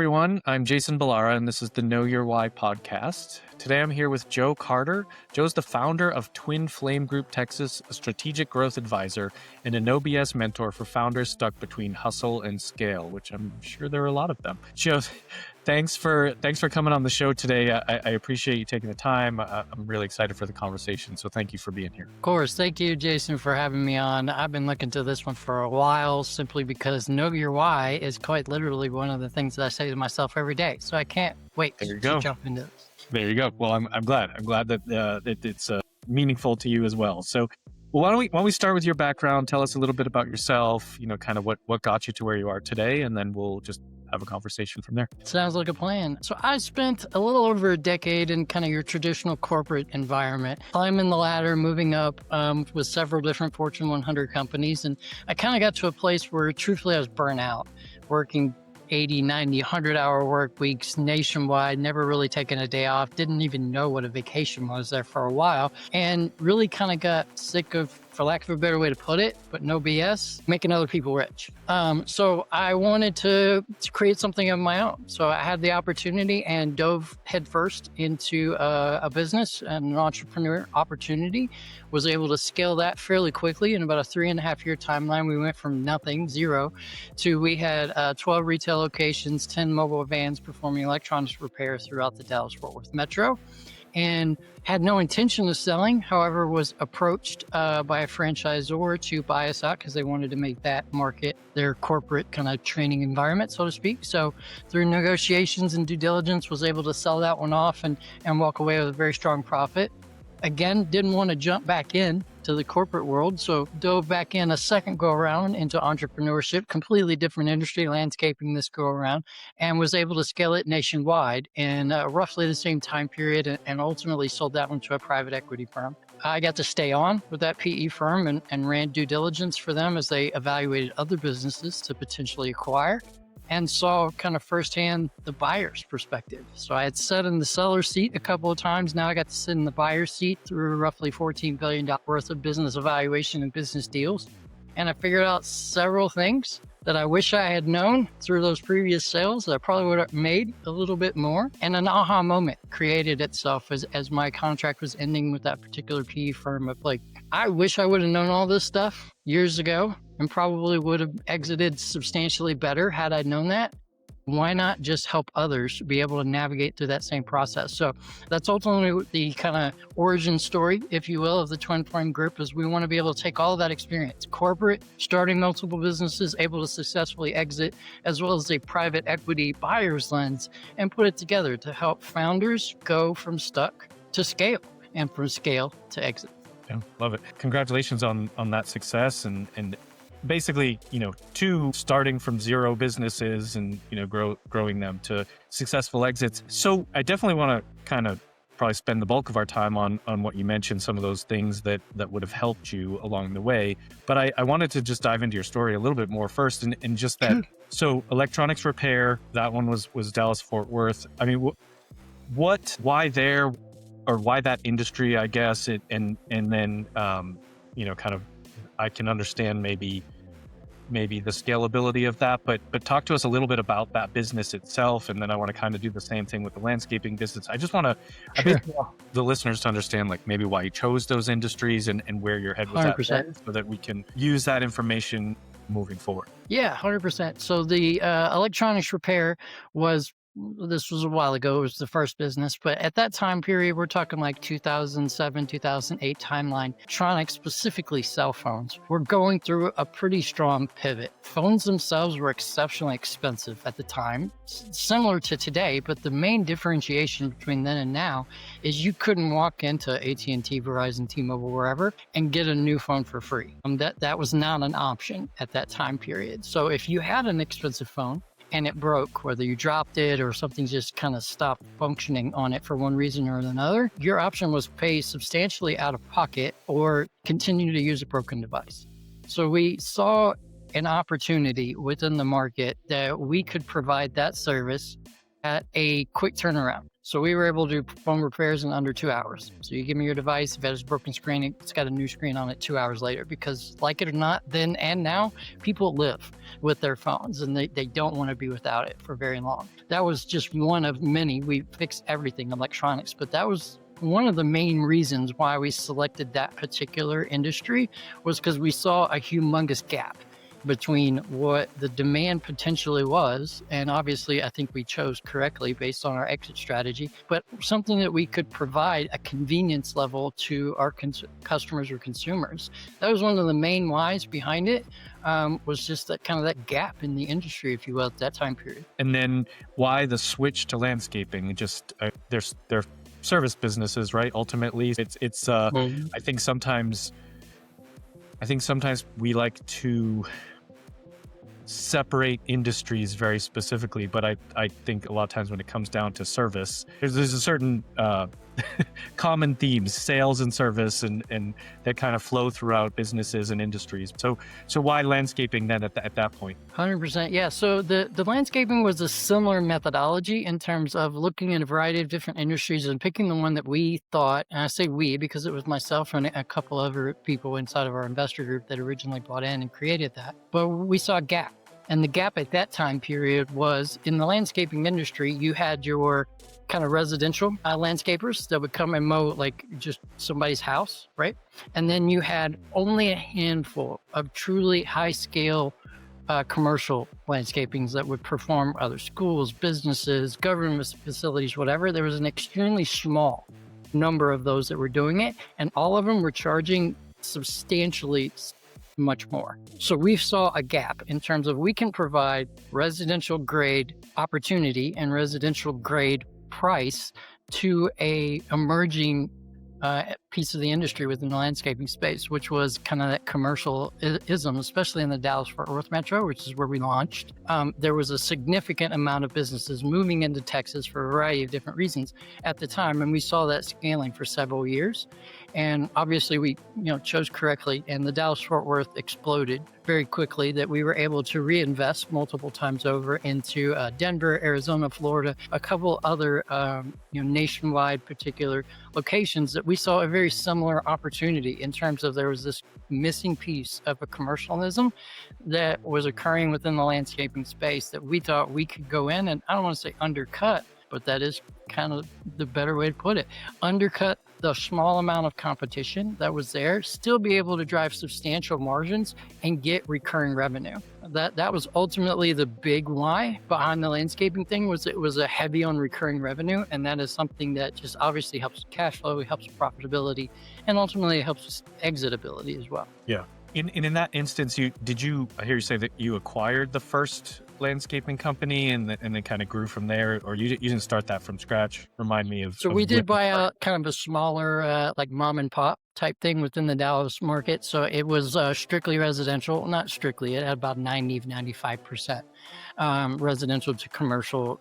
everyone. I'm Jason Bellara, and this is the Know Your Why podcast. Today, I'm here with Joe Carter. Joe's the founder of Twin Flame Group Texas, a strategic growth advisor, and a no BS mentor for founders stuck between hustle and scale, which I'm sure there are a lot of them. Joe, thanks for coming on the show today. I appreciate you taking the time. I'm really excited for the conversation, so thank you for being here. Of course. Thank you, Jason, for having me on. I've been looking to this one for a while simply because Know Your Why is quite literally one of the things that I say to myself every day. So I can't wait to jump into this. There you go. Well, I'm glad. I'm glad that it's meaningful to you as well. So, why don't we start with your background? Tell us a little bit about yourself. Kind of what got you to where you are today, and then we'll just have a conversation from there. Sounds like a plan. So I spent a little over a decade in kind of your traditional corporate environment, climbing the ladder, moving up with several different Fortune 100 companies. And I kind of got to a place where truthfully I was burnt out, working 80, 90, 100-hour work weeks nationwide, never really taking a day off, didn't even know what a vacation was there for a while, and really kind of got sick of, for lack of a better way to put it, but no BS, making other people rich. So I wanted to create something of my own. So I had the opportunity and dove headfirst into a business and an entrepreneur opportunity, was able to scale that fairly quickly. In about a 3.5-year timeline, we went from nothing, zero, to we had 12 retail locations, 10 mobile vans performing electronics repair throughout the Dallas-Fort Worth metro. And had no intention of selling, however, was approached by a franchisor to buy us out because they wanted to make that market their corporate kind of training environment, so to speak. So through negotiations and due diligence, was able to sell that one off and walk away with a very strong profit. Again, didn't want to jump back in to the corporate world, so dove back in a second go around into entrepreneurship, completely different industry landscaping this go around, and was able to scale it nationwide in roughly the same time period, and ultimately sold that one to a private equity firm. I got to stay on with that PE firm and ran due diligence for them as they evaluated other businesses to potentially acquire, and saw kind of firsthand the buyer's perspective. So I had sat in the seller's seat a couple of times. Now I got to sit in the buyer's seat through roughly $14 billion worth of business evaluation and business deals. And I figured out several things that I wish I had known through those previous sales that I probably would have made a little bit more. And an aha moment created itself as my contract was ending with that particular PE firm of like, I wish I would have known all this stuff years ago and probably would have exited substantially better had I known that. Why not just help others be able to navigate through that same process? So that's ultimately the kind of origin story, if you will, of the Twin Flame Group, is we want to be able to take all of that experience, corporate, starting multiple businesses, able to successfully exit, as well as a private equity buyer's lens, and put it together to help founders go from stuck to scale and from scale to exit. Yeah, love it. Congratulations on that success and basically, two starting from zero businesses and, growing them to successful exits. So I definitely want to kind of probably spend the bulk of our time on what you mentioned, some of those things that would have helped you along the way. But I wanted to just dive into your story a little bit more first and just that. So electronics repair, that one was Dallas-Fort Worth. I mean, why there, or why that industry, I guess, and then, kind of, I can understand maybe the scalability of that, but talk to us a little bit about that business itself, and then I want to kind of do the same thing with the landscaping business. I just want the listeners to understand like maybe why you chose those industries and where your head was 100%. at, so that we can use that information moving forward. Yeah, 100%. So the electronics repair this was a while ago. It was the first business, but at that time period, we're talking like 2007, 2008 timeline. Electronics, specifically cell phones, were going through a pretty strong pivot. Phones themselves were exceptionally expensive at the time, similar to today, but the main differentiation between then and now is you couldn't walk into AT&T, Verizon, T-Mobile, wherever, and get a new phone for free. That was not an option at that time period. So if you had an expensive phone, and it broke, whether you dropped it or something just kind of stopped functioning on it for one reason or another, your option was pay substantially out of pocket or continue to use a broken device. So we saw an opportunity within the market that we could provide that service at a quick turnaround. So we were able to perform repairs in under 2 hours. So you give me your device, if it has a broken screen, it's got a new screen on it 2 hours later, because like it or not, then and now, people live with their phones and they don't want to be without it for very long. That was just one of many. We fixed everything electronics, but that was one of the main reasons why we selected that particular industry, was because we saw a humongous gap between what the demand potentially was. And obviously, I think we chose correctly based on our exit strategy, but something that we could provide a convenience level to our customers or consumers. That was one of the main whys behind it, was just that kind of that gap in the industry, if you will, at that time period. And then why the switch to landscaping? Just they're service businesses, right? Ultimately, it's I think sometimes we like to separate industries very specifically, but I think a lot of times when it comes down to service, there's a certain common themes, sales and service, and that kind of flow throughout businesses and industries. So why landscaping then at that point? 100%. Yeah. So the landscaping was a similar methodology in terms of looking at a variety of different industries and picking the one that we thought, and I say we because it was myself and a couple other people inside of our investor group that originally bought in and created that. But we saw a gap. And the gap at that time period was in the landscaping industry, you had your kind of residential landscapers that would come and mow like just somebody's house, right? And then you had only a handful of truly high scale commercial landscapings that would perform other schools, businesses, government facilities, whatever. There was an extremely small number of those that were doing it, and all of them were charging substantially much more. So we saw a gap in terms of we can provide residential grade opportunity and residential grade price to a emerging piece of the industry within the landscaping space, which was kind of that commercialism, especially in the Dallas-Fort Worth metro, which is where we launched. There was a significant amount of businesses moving into Texas for a variety of different reasons at the time, and we saw that scaling for several years. And obviously, we chose correctly, and the Dallas-Fort Worth exploded very quickly. That we were able to reinvest multiple times over into Denver, Arizona, Florida, a couple other nationwide particular locations that we saw a very similar opportunity in terms of there was this missing piece of a commercialism that was occurring within the landscaping space that we thought we could go in and, I don't want to say undercut, but that is kind of the better way to put it, undercut the small amount of competition that was there, still be able to drive substantial margins and get recurring revenue. That was ultimately the big why behind the landscaping thing, was it was a heavy on recurring revenue. And that is something that just obviously helps cash flow, it helps profitability, and ultimately it helps exitability as well. Yeah. In that instance, I hear you say that you acquired the first landscaping company and then kind of grew from there, or you didn't start that from scratch? Remind me of. So we did buy a kind of a smaller, like mom and pop type thing within the Dallas market. So it was strictly residential, not strictly, it had about 95% residential to commercial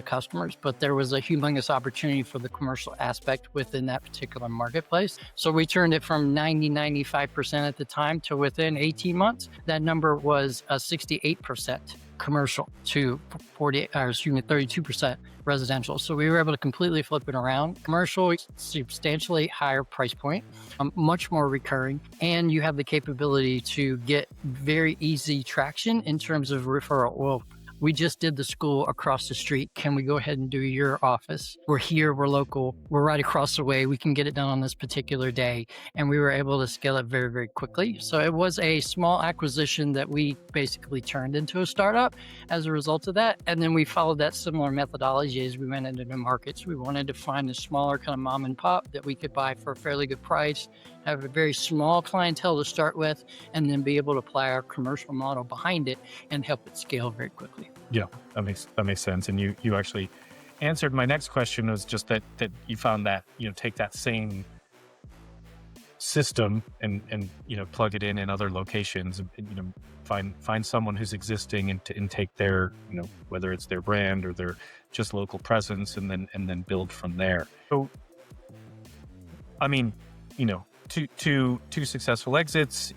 customers, but there was a humongous opportunity for the commercial aspect within that particular marketplace. So we turned it from 95% at the time to within 18 months, that number was 68% commercial to 32% residential. So we were able to completely flip it around. Commercial, substantially higher price point, much more recurring, and you have the capability to get very easy traction in terms of referral. Well, we just did the school across the street. Can we go ahead and do your office? We're here, we're local, we're right across the way. We can get it done on this particular day. And we were able to scale it very, very quickly. So it was a small acquisition that we basically turned into a startup as a result of that. And then we followed that similar methodology as we went into new markets. We wanted to find a smaller kind of mom and pop that we could buy for a fairly good price, have a very small clientele to start with, and then be able to apply our commercial model behind it and help it scale very quickly. Yeah, that makes sense. And you actually answered my next question, was just that you found that, take that same system and plug it in other locations, and find someone who's existing and take their, whether it's their brand or their just local presence, and then build from there. So, I mean, two successful exits,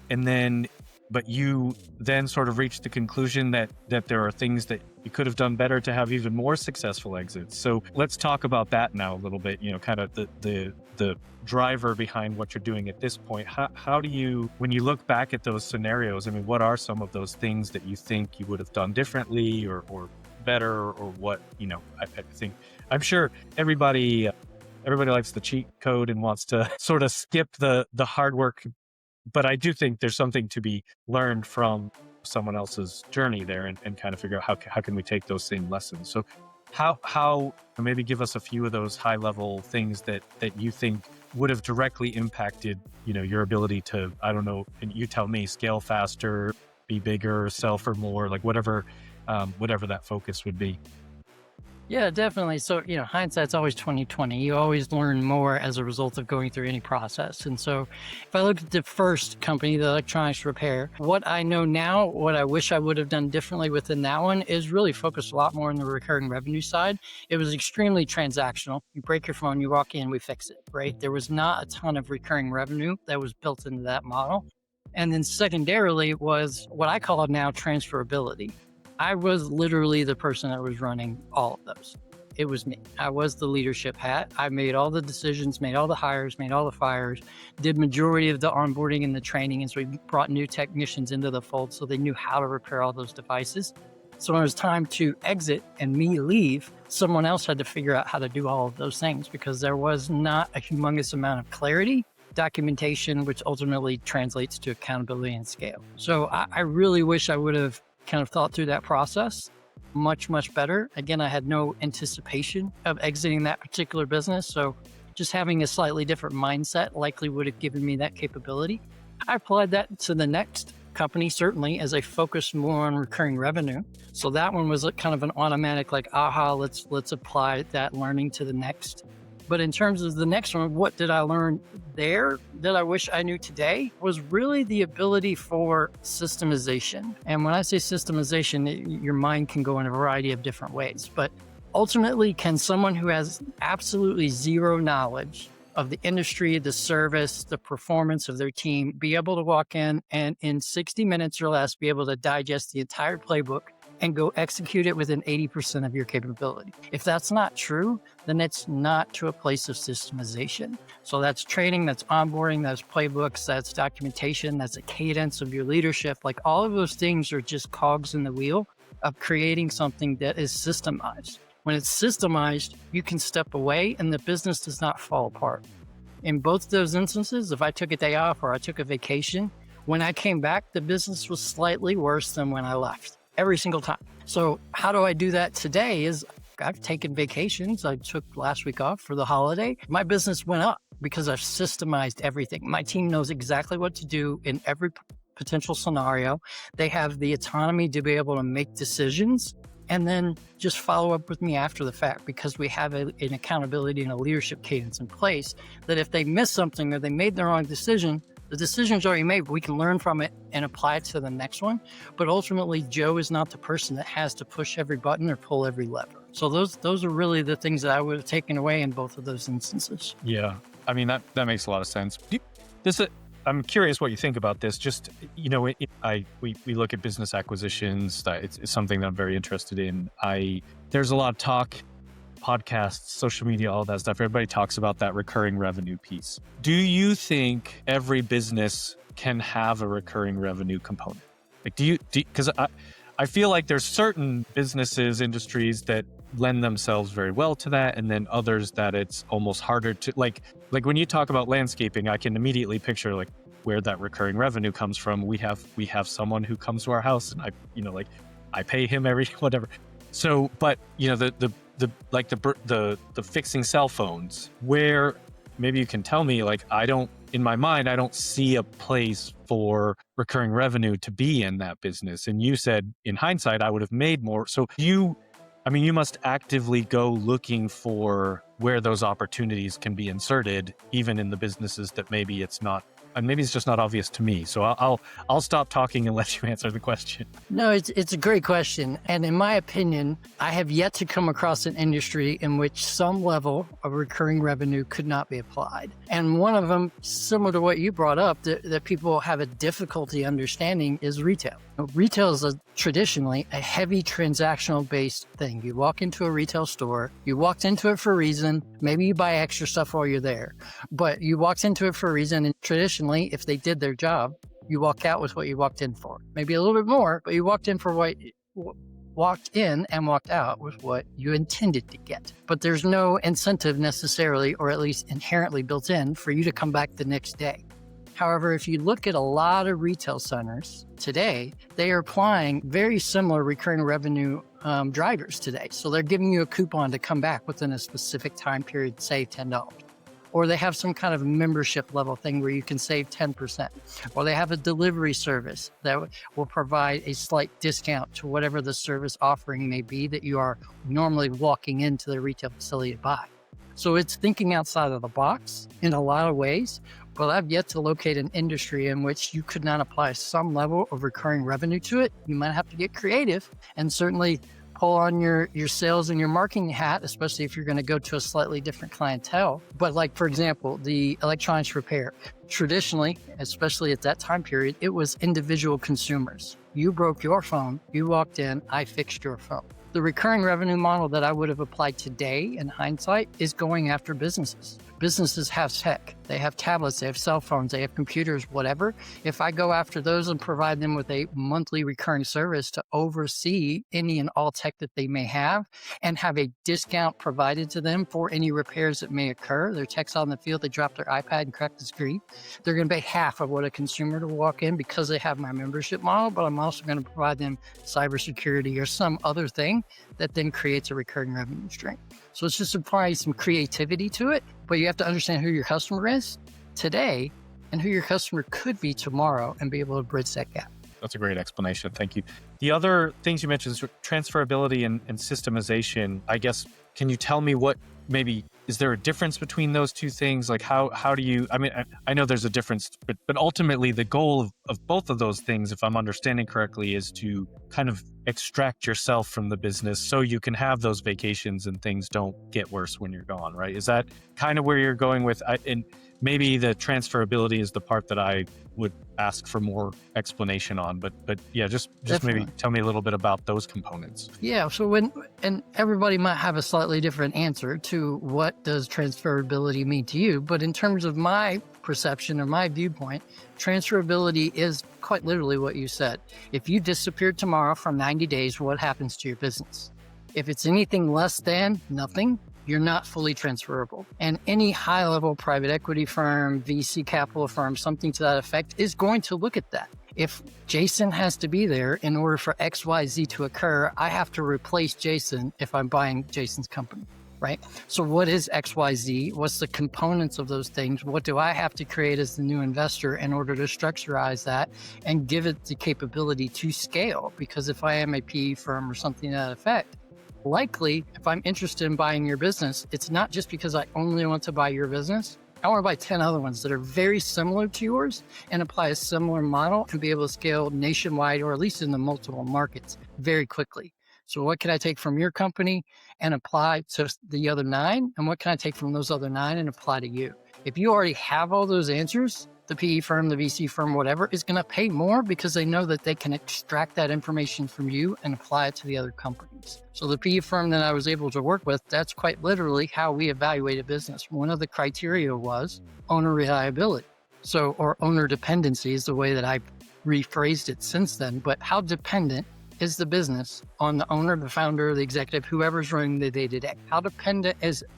but you then sort of reached the conclusion that there are things that you could have done better to have even more successful exits. So let's talk about that now a little bit, kind of the driver behind what you're doing at this point. How do you, when you look back at those scenarios, I mean, what are some of those things that you think you would have done differently or better, or what, I think, I'm sure everybody likes the cheat code and wants to sort of skip the hard work, but I do think there's something to be learned from someone else's journey there, and kind of figure out how can we take those same lessons. So how maybe give us a few of those high level things that you think would have directly impacted, your ability to, I don't know, and you tell me, scale faster, be bigger, sell for more, like whatever that focus would be. Yeah, definitely. So, hindsight's always 2020. You always learn more as a result of going through any process. And so if I look at the first company, the electronics repair, what I know now, what I wish I would have done differently within that one is really focused a lot more on the recurring revenue side. It was extremely transactional. You break your phone, you walk in, we fix it, right? There was not a ton of recurring revenue that was built into that model. And then secondarily was what I call now transferability. I was literally the person that was running all of those. It was me. I was the leadership hat. I made all the decisions, made all the hires, made all the fires, did majority of the onboarding and the training. And so we brought new technicians into the fold so they knew how to repair all those devices. So when it was time to exit and me leave, someone else had to figure out how to do all of those things because there was not a humongous amount of clarity, documentation, which ultimately translates to accountability and scale. So I really wish I would have kind of thought through that process much better. Again, I had no anticipation of exiting that particular business. So just having a slightly different mindset likely would have given me that capability. I applied that to the next company, certainly, as I focused more on recurring revenue. So that one was kind of an automatic, like, aha, let's apply that learning to the next. But in terms of the next one, what did I learn there that I wish I knew today was really the ability for systemization. And when I say systemization, your mind can go in a variety of different ways. But ultimately, can someone who has absolutely zero knowledge of the industry, the service, the performance of their team, be able to walk in and in 60 minutes or less, be able to digest the entire playbook and go execute it within 80% of your capability? If that's not true, then it's not to a place of systemization. So that's training, that's onboarding, that's playbooks, that's documentation, that's a cadence of your leadership. Like all of those things are just cogs in the wheel of creating something that is systemized. When it's systemized, you can step away and the business does not fall apart. In both of those instances, if I took a day off or I took a vacation, when I came back, the business was slightly worse than when I left. Every single time. So how do I do that today is I've taken vacations. I took last week off for the holiday. My business went up because I've systemized everything. My team knows exactly what to do in every potential scenario. They have the autonomy to be able to make decisions and then just follow up with me after the fact because we have an accountability and a leadership cadence in place that if they miss something or they made the wrong decision, the decision's already made, but we can learn from it and apply it to the next one. But ultimately, Joe is not the person that has to push every button or pull every lever. So those are really the things that I would have taken away in both of those instances. Yeah, I mean, that makes a lot of sense. I'm curious what you think about this. Just, we look at business acquisitions. It's something that I'm very interested in. There's a lot of talk, podcasts, social media, all that stuff. Everybody talks about that recurring revenue piece. Do you think every business can have a recurring revenue component? Like, because I feel like there's certain businesses, industries that lend themselves very well to that, and then others that it's almost harder to, like when you talk about landscaping, I can immediately picture like where that recurring revenue comes from. We have someone who comes to our house and I pay him every whatever. So, but the fixing cell phones, where maybe you can tell me, like, in my mind, I don't see a place for recurring revenue to be in that business. And you said in hindsight, I would have made more. So you must actively go looking for where those opportunities can be inserted, even in the businesses that maybe it's not and maybe it's just not obvious to me. So I'll stop talking and let you answer the question. No, it's a great question. And in my opinion, I have yet to come across an industry in which some level of recurring revenue could not be applied. And one of them, similar to what you brought up, that people have a difficulty understanding is retail. Retail is traditionally a heavy transactional based thing. You walk into a retail store, you walked into it for a reason. Maybe you buy extra stuff while you're there, but you walked into it for a reason. And traditionally, if they did their job, you walk out with what you walked in for. Maybe a little bit more, but you walked in for what walked in and walked out with what you intended to get. But there's no incentive necessarily, or at least inherently built in, for you to come back the next day. However, if you look at a lot of retail centers today, they are applying very similar recurring revenue drivers today. So they're giving you a coupon to come back within a specific time period, save $10. Or they have some kind of membership level thing where you can save 10%. Or they have a delivery service that will provide a slight discount to whatever the service offering may be that you are normally walking into the retail facility to buy. So it's thinking outside of the box in a lot of ways. But I've yet to locate an industry in which you could not apply some level of recurring revenue to it. You might have to get creative and certainly pull on your sales and your marketing hat, especially if you're going to go to a slightly different clientele. But like, for example, the electronics repair, traditionally, especially at that time period, it was individual consumers. You broke your phone, you walked in, I fixed your phone. The recurring revenue model that I would have applied today in hindsight is going after businesses. Businesses have tech, they have tablets, they have cell phones, they have computers, whatever. If I go after those and provide them with a monthly recurring service to oversee any and all tech that they may have and have a discount provided to them for any repairs that may occur, their tech's on the field, they drop their iPad and crack the screen, they're going to pay half of what a consumer to walk in because they have my membership model, but I'm also going to provide them cybersecurity or some other thing that then creates a recurring revenue stream. So it's just applying some creativity to it, but you have to understand who your customer is today and who your customer could be tomorrow and be able to bridge that gap. That's a great explanation. Thank you. The other things you mentioned is transferability and systemization. I guess, can you tell me what maybe, is there a difference between those two things? Like how do you, I mean, I know there's a difference, but ultimately the goal of both of those things, if I'm understanding correctly, is to kind of extract yourself from the business so you can have those vacations and things don't get worse when you're gone, right? Is that kind of where you're going with, and maybe the transferability is the part that I would ask for more explanation on, but yeah, just maybe tell me a little bit about those components. Yeah, so and everybody might have a slightly different answer to what does transferability mean to you, but in terms of my perception or my viewpoint, transferability is quite literally what you said. If you disappeared tomorrow for 90 days, what happens to your business? If it's anything less than nothing, you're not fully transferable. And any high-level private equity firm, VC capital firm, something to that effect is going to look at that. If Jason has to be there in order for XYZ to occur, I have to replace Jason if I'm buying Jason's company, right? So what is XYZ? What's the components of those things? What do I have to create as the new investor in order to structurize that and give it the capability to scale? Because if I am a PE firm or something to that effect, likely, if I'm interested in buying your business, it's not just because I only want to buy your business. I want to buy 10 other ones that are very similar to yours and apply a similar model to be able to scale nationwide or at least in the multiple markets very quickly. So what can I take from your company and apply to the other 9? And what can I take from those other 9 and apply to you? If you already have all those answers, the PE firm, the VC firm, whatever, is going to pay more because they know that they can extract that information from you and apply it to the other companies. So the PE firm that I was able to work with, that's quite literally how we evaluate a business. One of the criteria was owner reliability. So, or owner dependency is the way that I rephrased it since then. But how dependent is the business on the owner, the founder, the executive, whoever's running the day-to-day? How dependent is it?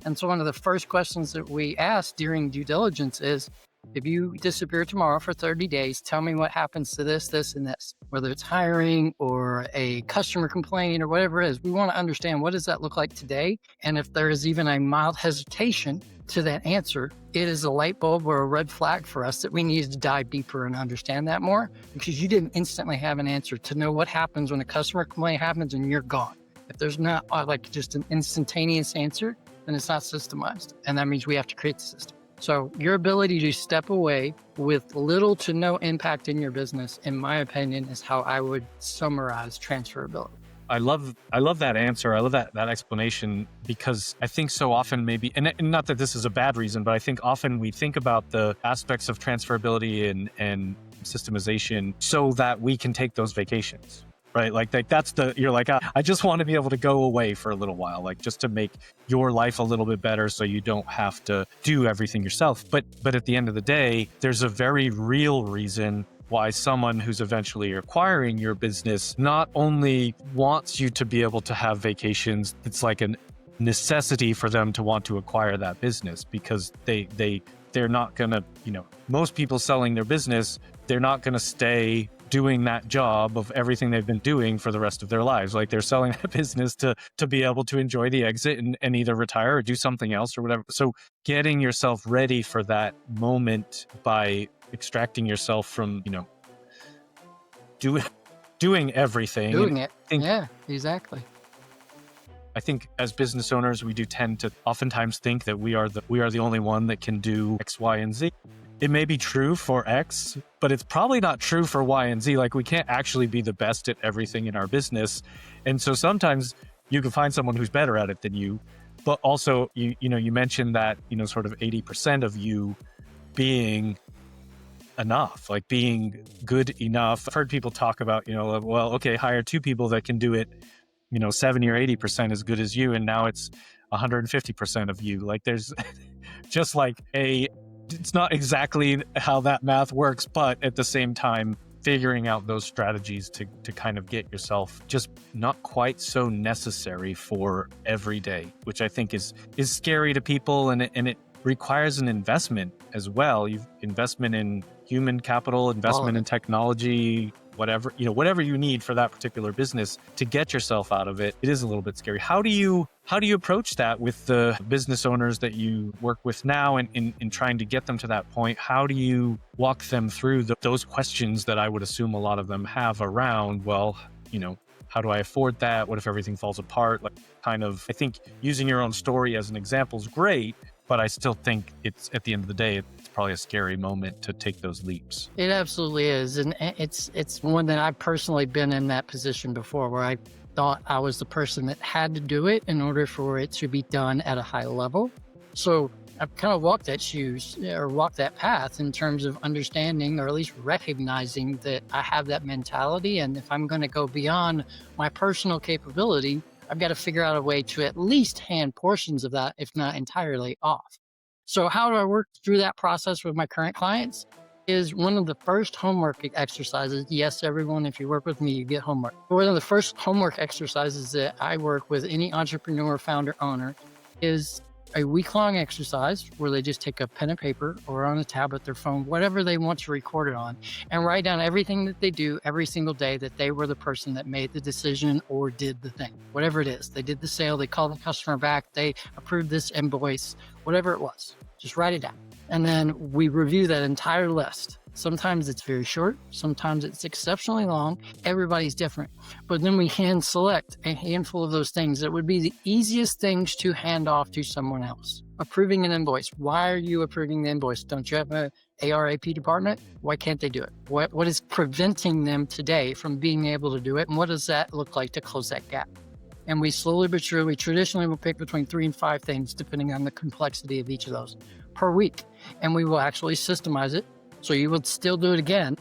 And so one of the first questions that we ask during due diligence is, if you disappear tomorrow for 30 days, tell me what happens to this, this, and this. Whether it's hiring or a customer complaint or whatever it is, we want to understand what does that look like today? And if there is even a mild hesitation to that answer, it is a light bulb or a red flag for us that we need to dive deeper and understand that more, because you didn't instantly have an answer to know what happens when a customer complaint happens and you're gone. If there's not like just an instantaneous answer, then it's not systemized. And that means we have to create the system. So your ability to step away with little to no impact in your business, in my opinion, is how I would summarize transferability. I love that answer. I love that explanation, because I think so often maybe, and not that this is a bad reason, but I think often we think about the aspects of transferability and systemization so that we can take those vacations, right? Like that's you're like, I just want to be able to go away for a little while, like just to make your life a little bit better so you don't have to do everything yourself. But at the end of the day, there's a very real reason why someone who's eventually acquiring your business not only wants you to be able to have vacations, it's like a necessity for them to want to acquire that business, because they're not gonna, most people selling their business, they're not gonna stay doing that job of everything they've been doing for the rest of their lives. Like they're selling that business to be able to enjoy the exit and either retire or do something else or whatever. So getting yourself ready for that moment by extracting yourself from, doing everything. Doing it. Yeah, exactly. I think as business owners, we do tend to oftentimes think that we are the only one that can do X, Y, and Z. It may be true for X, but it's probably not true for Y and Z. Like we can't actually be the best at everything in our business. And so sometimes you can find someone who's better at it than you, but also you mentioned that, sort of 80% of you being enough, like being good enough. I've heard people talk about, well, okay, hire two people that can do it, 70 or 80% as good as you. And now it's 150% of you. Like there's just like it's not exactly how that math works, but at the same time, figuring out those strategies to kind of get yourself just not quite so necessary for every day, which I think is scary to people. And it requires an investment as well. Investment in human capital, investment in technology, whatever you need for that particular business to get yourself out of it. It is a little bit scary. How do you approach that with the business owners that you work with now and in trying to get them to that point? How do you walk them through those questions that I would assume a lot of them have around, well, how do I afford that? What if everything falls apart? Like kind of, I think using your own story as an example is great, but I still think it's, at the end of the day, it's probably a scary moment to take those leaps. It absolutely is. And it's one that I've personally been in that position before, where I thought I was the person that had to do it in order for it to be done at a high level. So I've kind of walked that path in terms of understanding, or at least recognizing that I have that mentality. And if I'm going to go beyond my personal capability, I've got to figure out a way to at least hand portions of that, if not entirely off. So how do I work through that process with my current clients? Is one of the first homework exercises. Yes, everyone, if you work with me, you get homework. One of the first homework exercises that I work with any entrepreneur, founder, owner is a week-long exercise where they just take a pen and paper or on a tablet, their phone, whatever they want to record it on, and write down everything that they do every single day that they were the person that made the decision or did the thing, whatever it is. They did the sale, they called the customer back, they approved this invoice, whatever it was. Just write it down. And then we review that entire list. Sometimes it's very short, sometimes it's exceptionally long. Everybody's different. But then we hand select a handful of those things that would be the easiest things to hand off to someone else. Approving an invoice. Why are you approving the invoice? Don't you have an ARAP department? Why can't they do it? What is preventing them today from being able to do it? And what does that look like to close that gap? And we slowly but surely, we traditionally will pick between 3 and 5 things, depending on the complexity of each of those per week. And we will actually systemize it. So you would still do it again.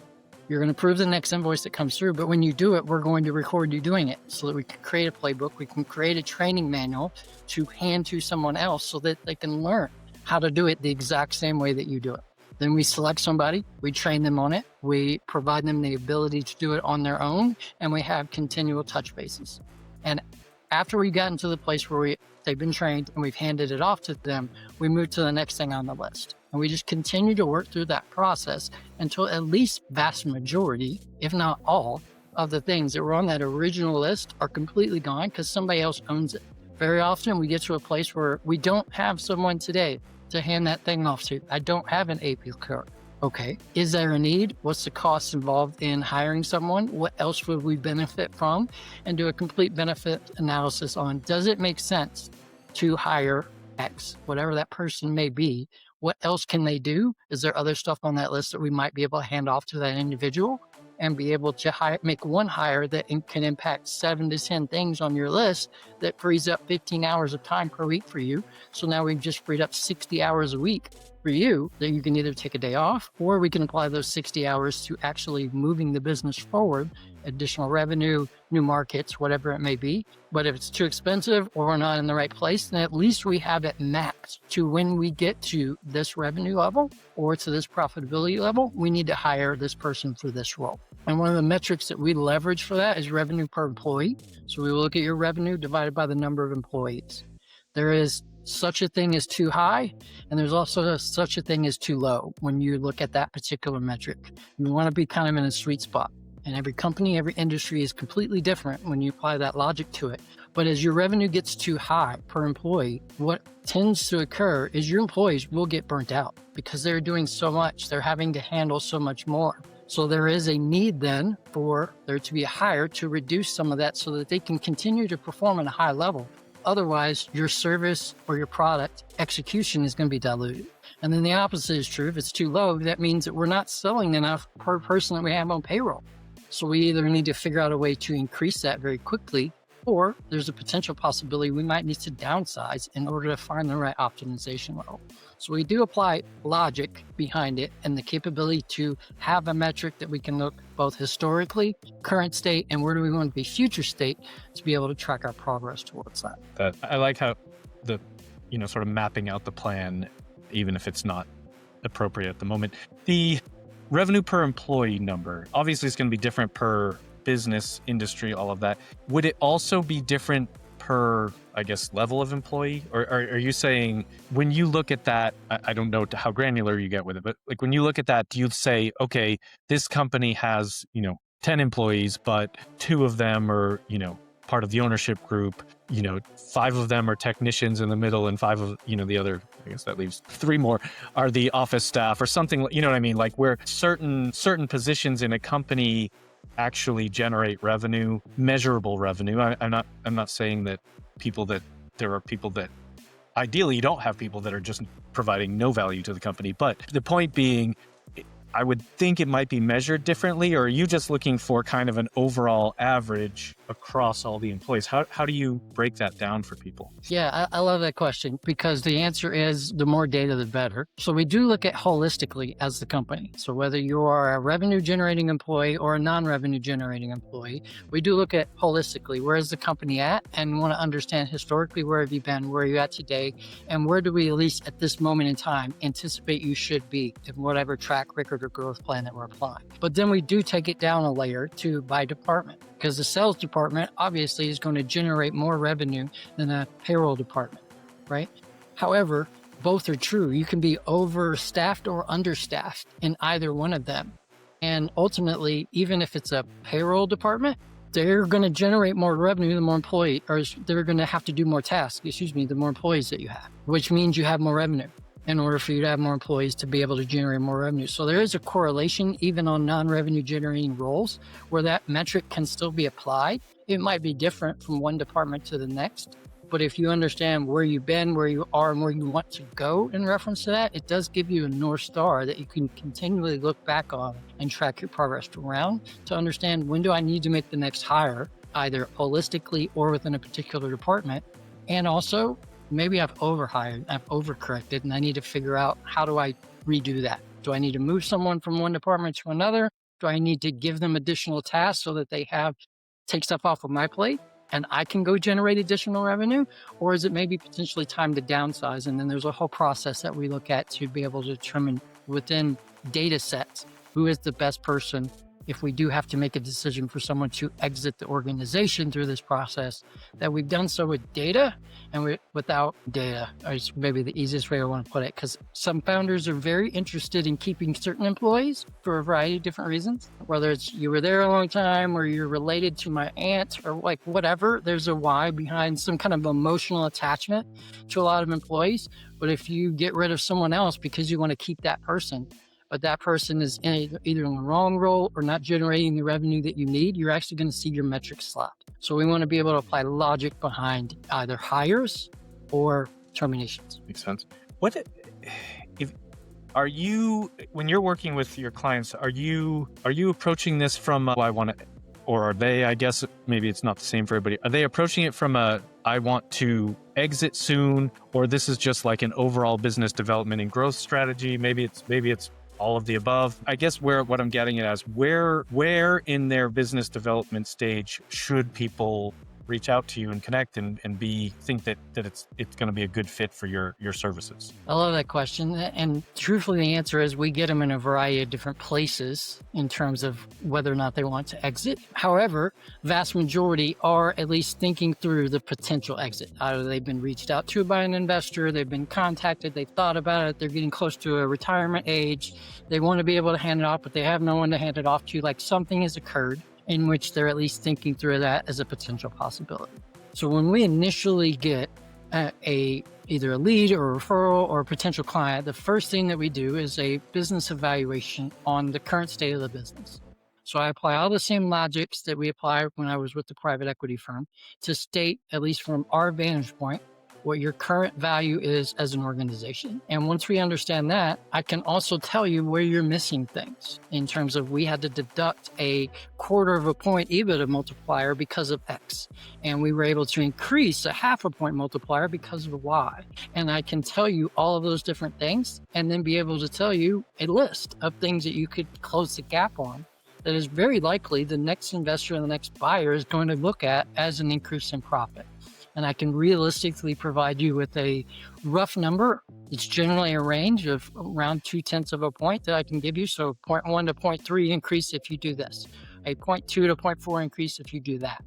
You're going to approve the next invoice that comes through. But when you do it, we're going to record you doing it so that we can create a playbook. We can create a training manual to hand to someone else so that they can learn how to do it the exact same way that you do it. Then we select somebody, we train them on it, we provide them the ability to do it on their own, and we have continual touch bases. And after we've gotten to the place where they've been trained and we've handed it off to them, we move to the next thing on the list. And we just continue to work through that process until at least vast majority, if not all, of the things that were on that original list are completely gone because somebody else owns it. Very often we get to a place where we don't have someone today to hand that thing off to. I don't have an AP clerk. Okay, is there a need? What's the cost involved in hiring someone? What else would we benefit from? And do a complete benefit analysis on, does it make sense to hire X, whatever that person may be? what else can they do? Is there other stuff on that list that we might be able to hand off to that individual and be able to make one hire that can impact 7 to 10 things on your list that frees up 15 hours of time per week for you. So now we've just freed up 60 hours a week for you that you can either take a day off, or we can apply those 60 hours to actually moving the business forward, additional revenue, new markets, whatever it may be. But if it's too expensive or we're not in the right place, then at least we have it mapped to when we get to this revenue level or to this profitability level, we need to hire this person for this role. And one of the metrics that we leverage for that is revenue per employee. So we will look at your revenue divided by the number of employees. There is such a thing as too high, and there's also such a thing as too low when you look at that particular metric. You want to be kind of in a sweet spot. And every company, every industry is completely different when you apply that logic to it. But as your revenue gets too high per employee, what tends to occur is your employees will get burnt out because they're doing so much. They're having to handle so much more. So there is a need then for there to be a hire to reduce some of that so that they can continue to perform at a high level. Otherwise, your service or your product execution is going to be diluted. And then the opposite is true. If it's too low, that means that we're not selling enough per person that we have on payroll. So we either need to figure out a way to increase that very quickly, or there's a potential possibility we might need to downsize in order to find the right optimization level. So we do apply logic behind it and the capability to have a metric that we can look both historically, current state, and where do we want to be future state to be able to track our progress towards that. I like how the, sort of mapping out the plan, even if it's not appropriate at the moment. The revenue per employee number, obviously it's going to be different per business, industry, all of that. Would it also be different per, I guess, level of employee? Or are you saying when you look at that, I don't know how granular you get with it, but like when you look at that, do you say, okay, this company has, 10 employees, but 2 of them are, part of the ownership group, 5 of them are technicians in the middle and 5 of, the other, I guess that leaves 3 more are the office staff or something, you know what I mean? Like where certain positions in a company actually generate revenue, measurable revenue. I'm not saying that there are people that ideally you don't have people that are just providing no value to the company. But the point being, I would think it might be measured differently, or are you just looking for kind of an overall average across all the employees? How do you break that down for people? Yeah, I love that question because the answer is the more data, the better. So we do look at holistically as the company. So whether you are a revenue generating employee or a non-revenue generating employee, we do look at holistically, where is the company at, and want to understand historically, where have you been, where are you at today, and where do we, at least at this moment in time, anticipate you should be in whatever track record or growth plan that we're applying. But then we do take it down a layer to by department, because the sales department obviously is going to generate more revenue than a payroll department, right? However, both are true. You can be overstaffed or understaffed in either one of them. And ultimately, even if it's a payroll department, they're going to generate more revenue the more employee, or they're going to have to do more tasks, the more employees that you have, which means you have more revenue in order for you to have more employees to be able to generate more revenue. So there is a correlation even on non-revenue generating roles where that metric can still be applied. It might be different from one department to the next, but if you understand where you've been, where you are, and where you want to go in reference to that, it does give you a North Star that you can continually look back on and track your progress around to understand when do I need to make the next hire, either holistically or within a particular department. And also, maybe I've overhired, I've overcorrected, and I need to figure out how do I redo that? Do I need to move someone from one department to another? Do I need to give them additional tasks so that they take stuff off of my plate and I can go generate additional revenue? Or is it maybe potentially time to downsize? And then there's a whole process that we look at to be able to determine within data sets who is the best person if we do have to make a decision for someone to exit the organization through this process, that we've done so with data and without data, is maybe the easiest way I want to put it, because some founders are very interested in keeping certain employees for a variety of different reasons, whether it's you were there a long time or you're related to my aunt or like whatever, there's a why behind some kind of emotional attachment to a lot of employees. But if you get rid of someone else because you want to keep that person, but that person is either in the wrong role or not generating the revenue that you need, you're actually going to see your metrics slide. So we want to be able to apply logic behind either hires or terminations. Makes sense. What Are you, when you're working with your clients, are you approaching this from I want to, or are they, I guess maybe it's not the same for everybody. Are they approaching it from I want to exit soon, or this is just like an overall business development and growth strategy? Maybe it's all of the above. I guess what I'm getting at is where in their business development stage should people reach out to you and connect and think that it's going to be a good fit for your services? I love that question. And truthfully, the answer is we get them in a variety of different places in terms of whether or not they want to exit. However, vast majority are at least thinking through the potential exit. Either they've been reached out to by an investor, they've been contacted, they've thought about it, they're getting close to a retirement age, they want to be able to hand it off, but they have no one to hand it off to. Like something has occurred in which they're at least thinking through that as a potential possibility. So when we initially get either a lead or a referral or a potential client, the first thing that we do is a business evaluation on the current state of the business. So I apply all the same logics that we applied when I was with the private equity firm to state, at least from our vantage point, what your current value is as an organization. And once we understand that, I can also tell you where you're missing things in terms of we had to deduct a 1/4 of a point EBITDA multiplier because of X. And we were able to increase a 1/2 a point multiplier because of Y. And I can tell you all of those different things and then be able to tell you a list of things that you could close the gap on that is very likely the next investor and the next buyer is going to look at as an increase in profit. And I can realistically provide you with a rough number. It's generally a range of around 0.2 of a point that I can give you. So 0.1 to 0.3 increase if you do this, a 0.2 to 0.4 increase if you do that.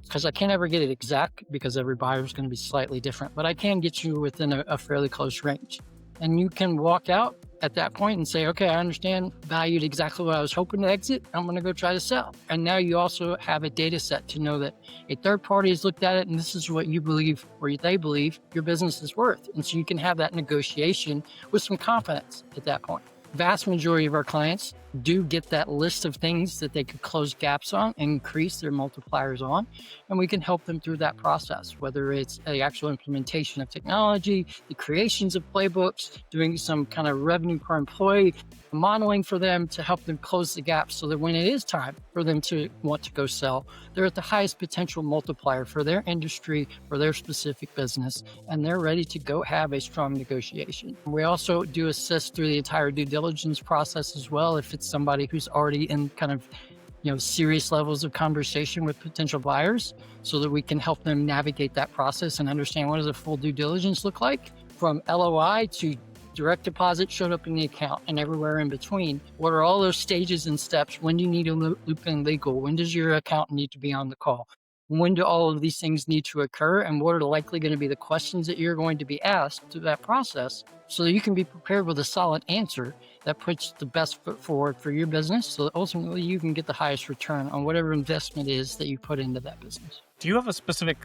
Because I can't ever get it exact because every buyer is going to be slightly different, but I can get you within a fairly close range. And you can walk out at that point and say, okay, I understand, valued exactly what I was hoping to exit. I'm going to go try to sell. And now you also have a data set to know that a third party has looked at it and this is what you believe or they believe your business is worth. And so you can have that negotiation with some confidence at that point. Vast majority of our clients do get that list of things that they could close gaps on and increase their multipliers on. And we can help them through that process, whether it's the actual implementation of technology, the creations of playbooks, doing some kind of revenue per employee modeling for them to help them close the gap so that when it is time for them to want to go sell, they're at the highest potential multiplier for their industry, for their specific business, and they're ready to go have a strong negotiation. We also do assist through the entire due diligence process as well. If it's somebody who's already in kind of serious levels of conversation with potential buyers, so that we can help them navigate that process and understand what does a full due diligence look like from LOI to direct deposit showed up in the account and everywhere in between. What are all those stages and steps? When do you need to loop in legal? When does your accountant need to be on the call? When do all of these things need to occur? And what are likely going to be the questions that you're going to be asked through that process so that you can be prepared with a solid answer that puts the best foot forward for your business so that ultimately you can get the highest return on whatever investment is that you put into that business. Do you have a specific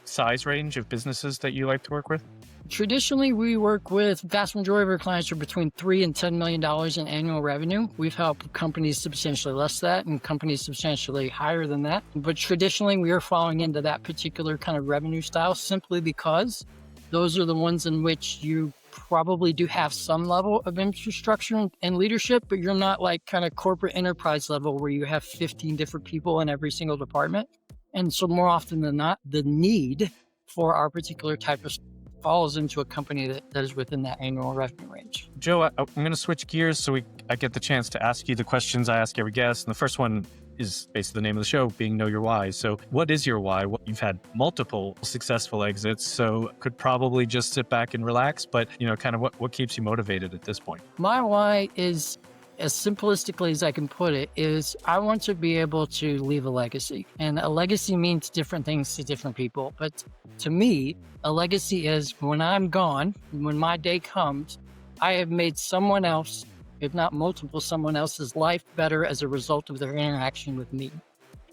size range of businesses that you like to work with? Traditionally, we work with vast majority of our clients are between $3 and $10 million in annual revenue. We've helped companies substantially less than that and companies substantially higher than that. But traditionally, we are falling into that particular kind of revenue style simply because those are the ones in which you probably do have some level of infrastructure and leadership, but you're not like kind of corporate enterprise level where you have 15 different people in every single department. And so more often than not, the need for our particular type of falls into a company that is within that annual revenue range. Joe, I'm going to switch gears so I get the chance to ask you the questions I ask every guest. And the first one is basically the name of the show, being Know Your Why. So what is your why? You've had multiple successful exits, so could probably just sit back and relax, but kind of what keeps you motivated at this point? My why is, as simplistically as I can put it, is I want to be able to leave a legacy. And a legacy means different things to different people. But to me, a legacy is when I'm gone, when my day comes, I have made someone else, if not multiple someone else's life better as a result of their interaction with me.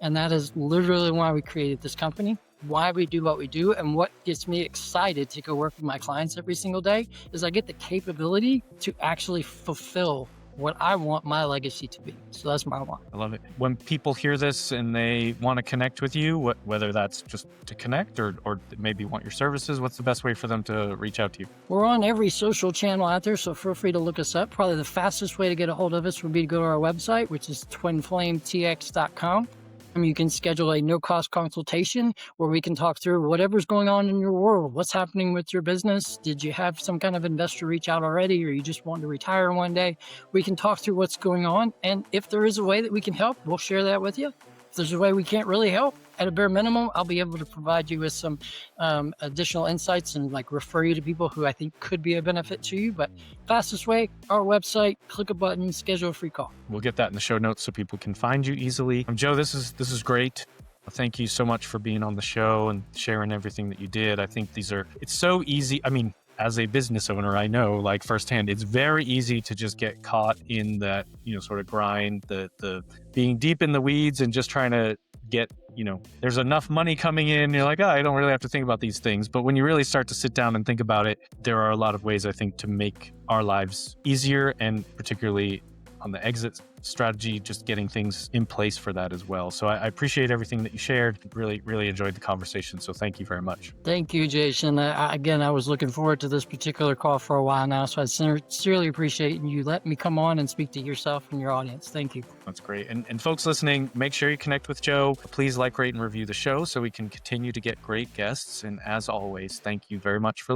And that is literally why we created this company, why we do what we do, and what gets me excited to go work with my clients every single day is I get the capability to actually fulfill what I want my legacy to be. So that's my why. I love it. When people hear this and they want to connect with you, whether that's just to connect or maybe want your services, what's the best way for them to reach out to you? We're on every social channel out there, so feel free to look us up. Probably the fastest way to get a hold of us would be to go to our website, which is twinflametx.com. You can schedule a no-cost consultation where we can talk through whatever's going on in your world. What's happening with your business? Did you have some kind of investor reach out already, or you just want to retire one day? We can talk through what's going on. And if there is a way that we can help, we'll share that with you. If there's a way we can't really help, at a bare minimum, I'll be able to provide you with some additional insights and refer you to people who I think could be a benefit to you. But fastest way, our website, click a button, schedule a free call. We'll get that in the show notes so people can find you easily. Joe, this is great. Thank you so much for being on the show and sharing everything that you did. I think it's so easy. As a business owner, I know firsthand, it's very easy to just get caught in that, sort of grind, the being deep in the weeds and just trying to get, there's enough money coming in. You're like, I don't really have to think about these things. But when you really start to sit down and think about it, there are a lot of ways, I think, to make our lives easier, and particularly on the exit strategy, just getting things in place for that as well. So I appreciate everything that you shared. Really, really enjoyed the conversation. So thank you very much. Thank you, Jason. Again, I was looking forward to this particular call for a while now. So I sincerely appreciate you letting me come on and speak to yourself and your audience. Thank you. That's great. And folks listening, make sure you connect with Joe. Please rate, and review the show so we can continue to get great guests. And as always, thank you very much for